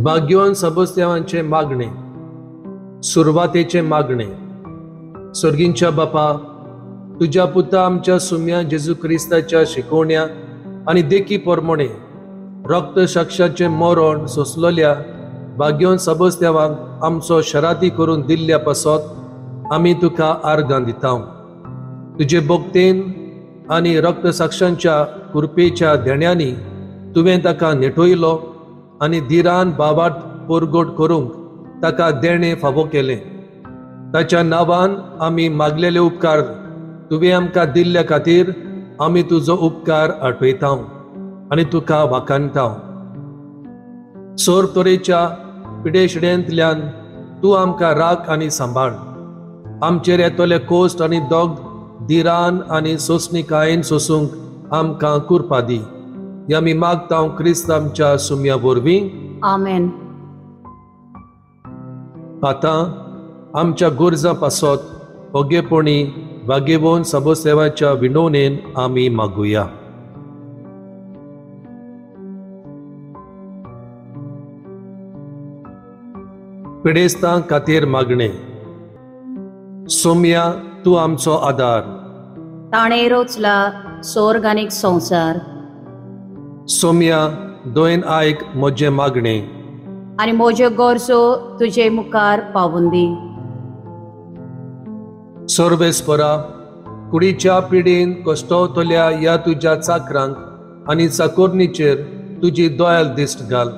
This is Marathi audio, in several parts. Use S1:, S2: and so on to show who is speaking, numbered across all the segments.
S1: भाग्यवान सबस्त्यावांचे मागणे. सुरवातेचे मागणे. स्वर्गींच्या बापा, तुझ्या पुता आमच्या सुम्या जेजू क्रिस्ताच्या शिकवण्या आणि देखी प्रमाणे रक्त साक्षाचे मरण सोसलेल्या भाग्यवान सबस्त्यावांक आमचो शराती करून दिल्ल्या पासत आमी तुका आर्गां दिता. तुझे भोगतेन आनी रक्त साक्षांच्या कृपेच्या देण्यांनी तुवें ताका नेटोयलो आनी धीरान बाबाट पोरगोट करूंक ताका देणे फावो केले. ताच्या नांवान आमी मागलेले उपकार तुवें आमकां दिल्ल्या खातीर आमी तुजो उपकार आठवयता आनी तुका वाखाणटा. सोर तरेच्या पिडेशिड्यांतल्यान तूं आमकां राख आनी सांबाळ. आमचेर येतले कोस्ट आनी दोग धीरान आनी सोंसणीकायेन सोसूंक आमकां कृपा दी. या आमी मागता क्रिस्त आमच्या सुम्या वरवीं.
S2: आमेन.
S1: आतां आमच्या गोरजा पासत ओगेपणी भाग्यवान सबस्त्यावाच्या विणवणेन आमी मागुया. पिडेस्तां खातीर मागणे. सोम्या, तूं आमचो आदार.
S2: ताणें रोचला सोर्गानीक संवसार.
S1: सोम्या, दोन आयक म्हजे मागणे
S2: आनी म्हज्यो गरजो तुजे मुखार पावून दी.
S1: सर्वेस्परा, कुडीच्या पिडीन कश्टवतल्या या तुज्या चाकरांक आनी चाकोरणीचेर तुजी दोयाल दिश्ट घाल.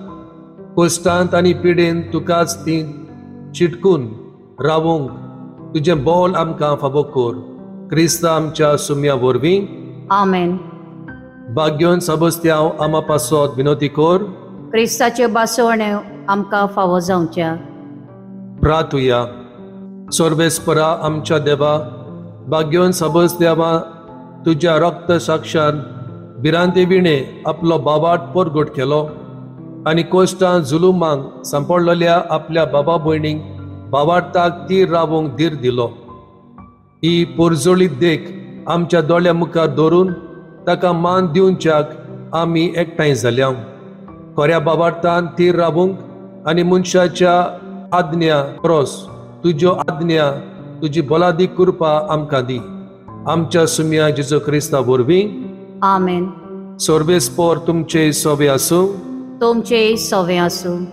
S1: कश्टांत आनी पिडीन तुकाच ती चिटकून रावूंक तुजें बोल आमकां फावो कर. क्रिस्ता आमच्या सुम्या वरवीं.
S2: आमेन.
S1: भाग्यवान सबस्त्याव आमा पासत विनोती कर.
S2: क्रिस्ताच्यो बासवण्यो आमकां फावो जावच्या.
S1: प्रार्थुया. सर्वेस्परा आमच्या देवा, भाग्यवान सबस्त्यावा तुज्या रक्त साक्षान भिरांते विणे आपलो बाबाट पोरगोट केलो आनी कोश्टां जुलुमांक सांपडलेल्या आपल्या बाबा भयणीक बाबाटाक तीर रावूंक धीर दिलो. ही पोरजोळीत देख आमच्या दोळ्या मुखार दवरून ताका मान दिवच्याक आमी एकठांय जाल्या. खऱ्या बाबाटान तीर रावूंक आनी मनशाच्या आज्ञा क्रॉस तुज्यो आज्ञा तुजी भलादी कृपा आमकां दी. आमच्या सुम्या जेजू क्रिस्ता वरवीं.
S2: आमेन.
S1: सर्वेस्पोर तुमचे सोवे आसूं.
S2: तुमचे सोवे आसूं.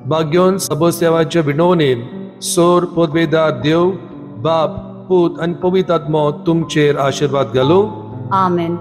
S1: भाग्यवान सबस्त्यावाच्या विणवणेन सोर पदवेदार देव, बाप, पूत आनी पवित्र आत्मो तुमचेर आशिर्वाद घालूं.
S2: आमेन.